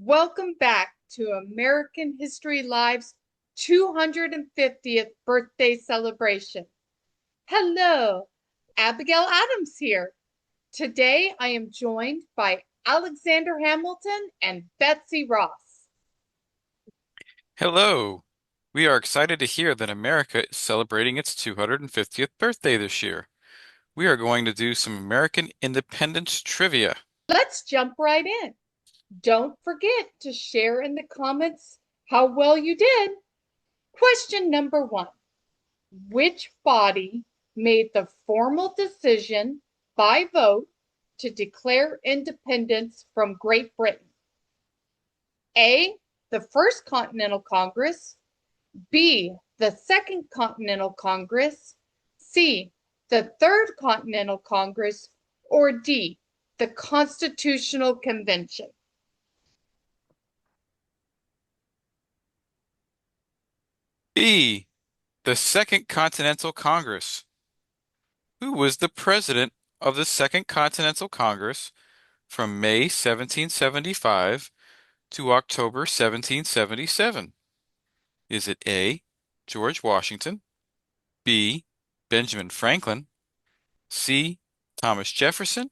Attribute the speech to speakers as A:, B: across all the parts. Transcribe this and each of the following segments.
A: Welcome back to American History Live's 250th birthday celebration. Hello, Abigail Adams here. Today I am joined by Alexander Hamilton and Betsy Ross.
B: Hello. We are excited to hear that America is celebrating its 250th birthday this year. We are going to do some American independence trivia.
A: Let's jump right in. Don't forget to share in the comments how well you did. Question number 1. Which body made the formal decision by vote to declare independence from Great Britain? A, the First Continental Congress, B, the Second Continental Congress, C, the Third Continental Congress, or D, the Constitutional Convention.
B: B. The Second Continental Congress. Who was the president of the Second Continental Congress from May 1775 to October 1777? Is it A. George Washington, B. Benjamin Franklin, C. Thomas Jefferson,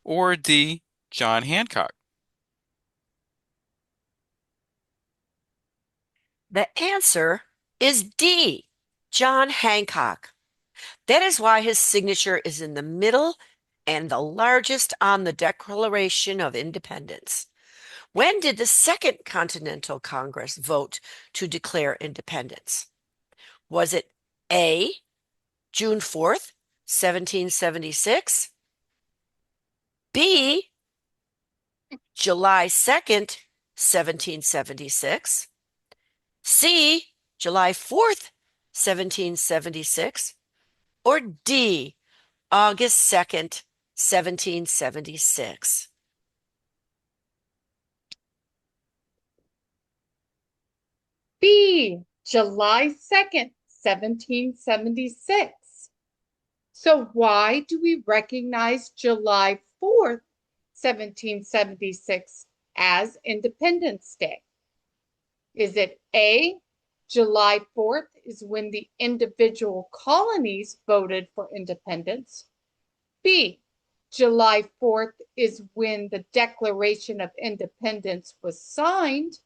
B: or D. John Hancock?
C: The answer is D, John Hancock. That is why his signature is in the middle and the largest on the Declaration of Independence. When did the Second Continental Congress vote to declare independence? Was it A, June 4th, 1776, B, July 2nd, 1776, C, July 4th, 1776, or D, August 2nd, 1776?
A: B, July 2nd, 1776. So why do we recognize July 4th, 1776 as Independence Day? Is it A, July 4th is when the individual colonies voted for independence? B, July 4th is when the Declaration of Independence was signed?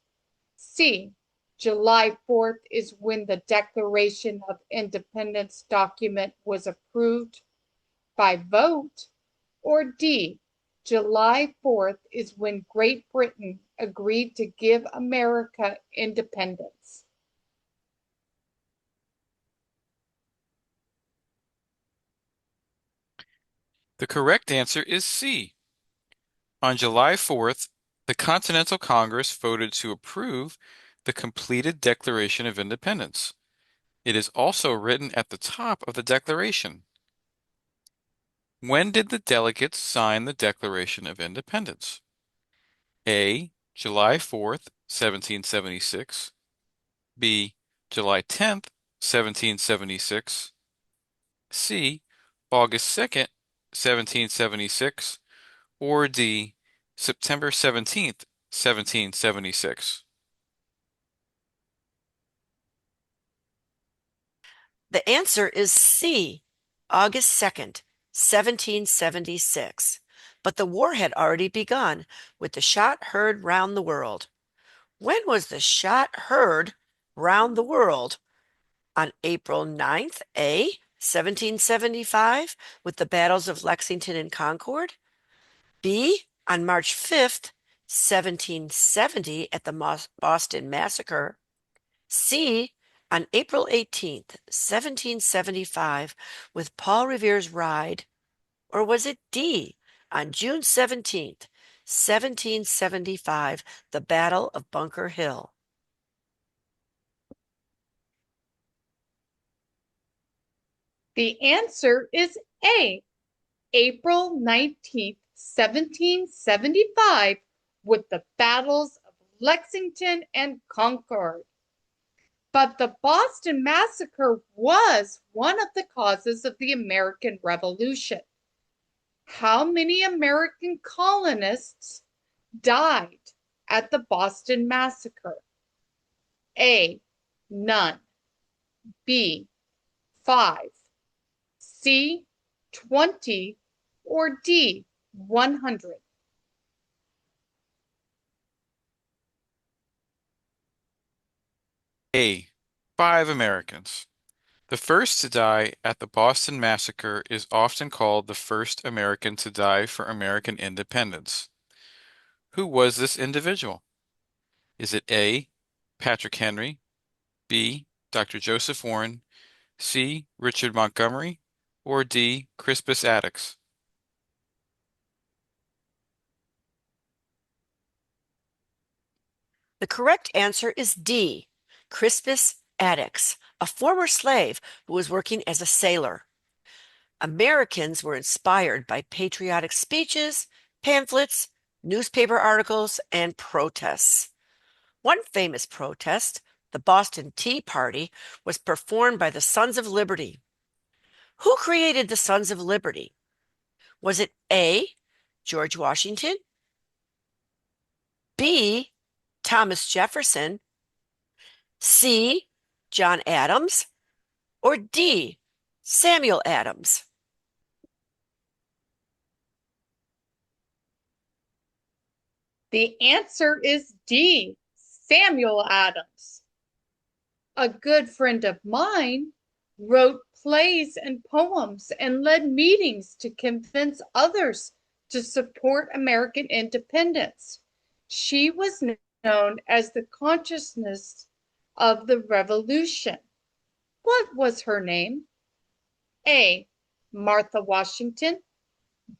A: C, July 4th is when the Declaration of Independence document was approved by vote? Or D, July 4th is when Great Britain agreed to give America independence?
B: The correct answer is C. On July 4th, the Continental Congress voted to approve the completed Declaration of Independence. It is also written at the top of the Declaration. When did the delegates sign the Declaration of Independence? A. July 4th, 1776. B. July 10th, 1776. C. August 2nd, 1776. Or D. September 17th, 1776.
C: The answer is C, August 2nd, 1776. But the war had already begun with the shot heard round the world. When was the shot heard round the world? On April 9th, A, 1775, with the battles of Lexington and Concord. B, on March 5th, 1770, at the Boston Massacre. C, on April 18th, 1775, with Paul Revere's Ride. Or was it D, on June 17th, 1775, the Battle of Bunker Hill?
A: The answer is A, April 19th, 1775, with the battles of Lexington and Concord. But the Boston Massacre was one of the causes of the American Revolution. How many American colonists died at the Boston Massacre? A, none. B, 5. C, 20. Or D, 100.
B: A, 5 Americans. The first to die at the Boston Massacre is often called the first American to die for American independence. Who was this individual? Is it A, Patrick Henry, B, Dr. Joseph Warren, C, Richard Montgomery, or D, Crispus Attucks?
C: The correct answer is D, Crispus Attucks, a former slave who was working as a sailor. Americans were inspired by patriotic speeches, pamphlets, newspaper articles, and protests. One famous protest, the Boston Tea Party, was performed by the Sons of Liberty. Who created the Sons of Liberty? Was it A, George Washington, B, Thomas Jefferson, C, John Adams, or D, Samuel Adams?
A: The answer is D, Samuel Adams. A good friend of mine wrote plays and poems and led meetings to convince others to support American independence. She was known as the consciousness of the revolution. What was her name? A, Martha Washington,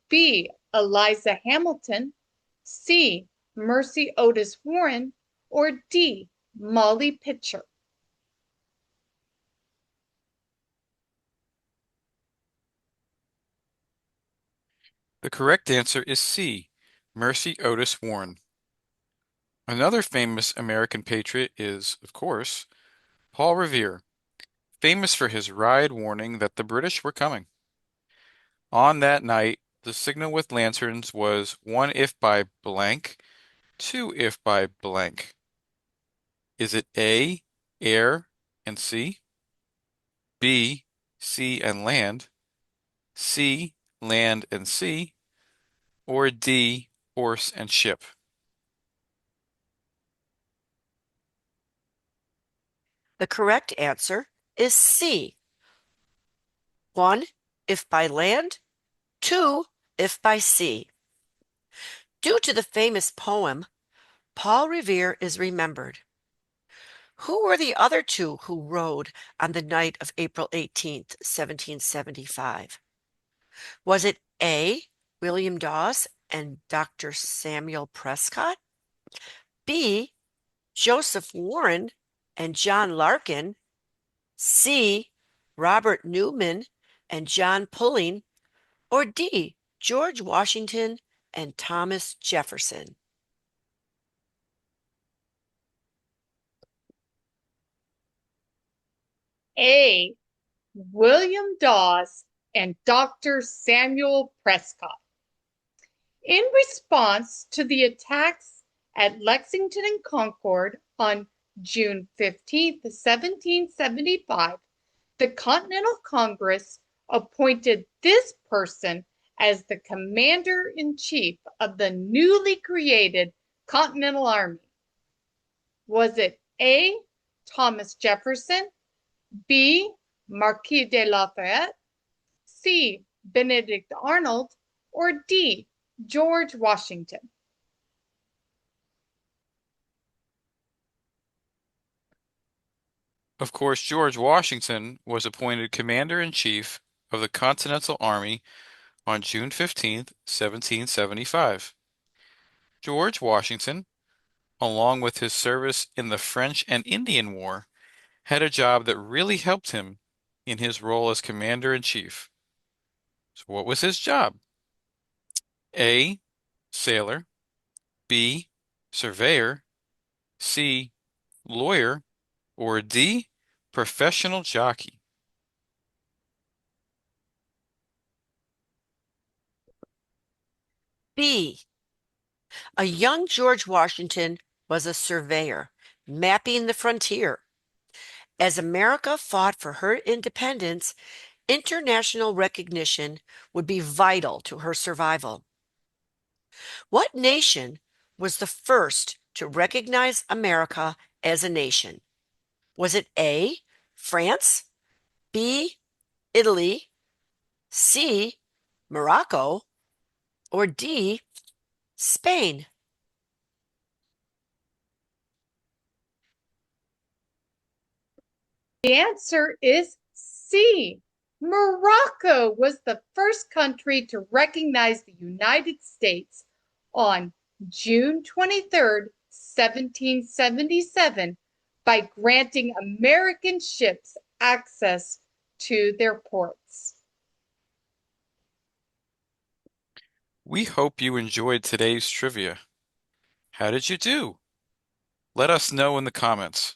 A: B, Eliza Hamilton, C, Mercy Otis Warren, or D, Molly Pitcher?
B: The correct answer is C, Mercy Otis Warren. Another famous American patriot is, of course, Paul Revere, famous for his ride warning that the British were coming. On that night, the signal with lanterns was 1 if by blank, 2 if by blank. Is it A, air and sea, B, sea and land, C, land and sea, or D, horse and ship?
C: The correct answer is C. 1 if by land, 2 if by sea. Due to the famous poem, Paul Revere is remembered. Who were the other two who rode on the night of April 18th, 1775? Was it A, William Dawes and Dr. Samuel Prescott, B, Joseph Warren and John Larkin, C, Robert Newman and John Pulling, or D, George Washington and Thomas Jefferson?
A: A, William Dawes and Dr. Samuel Prescott. In response to the attacks at Lexington and Concord on June 15, 1775, the Continental Congress appointed this person as the commander-in-chief of the newly created Continental Army. Was it A, Thomas Jefferson, B, Marquis de Lafayette, C, Benedict Arnold, or D, George Washington?
B: Of course, George Washington was appointed Commander-in-Chief of the Continental Army on June 15th, 1775. George Washington, along with his service in the French and Indian War, had a job that really helped him in his role as Commander-in-Chief. So what was his job? A, sailor, B, surveyor, C, lawyer, or D, professional jockey?
C: B, A young George Washington was a surveyor, mapping the frontier. As America fought for her independence, international recognition would be vital to her survival. What nation was the first to recognize America as a nation? Was it A, France, B, Italy, C, Morocco, or D, Spain?
A: The answer is C. Morocco was the first country to recognize the United States on June 23rd, 1777, by granting American ships access to their ports.
B: We hope you enjoyed today's trivia. How did you do? Let us know in the comments.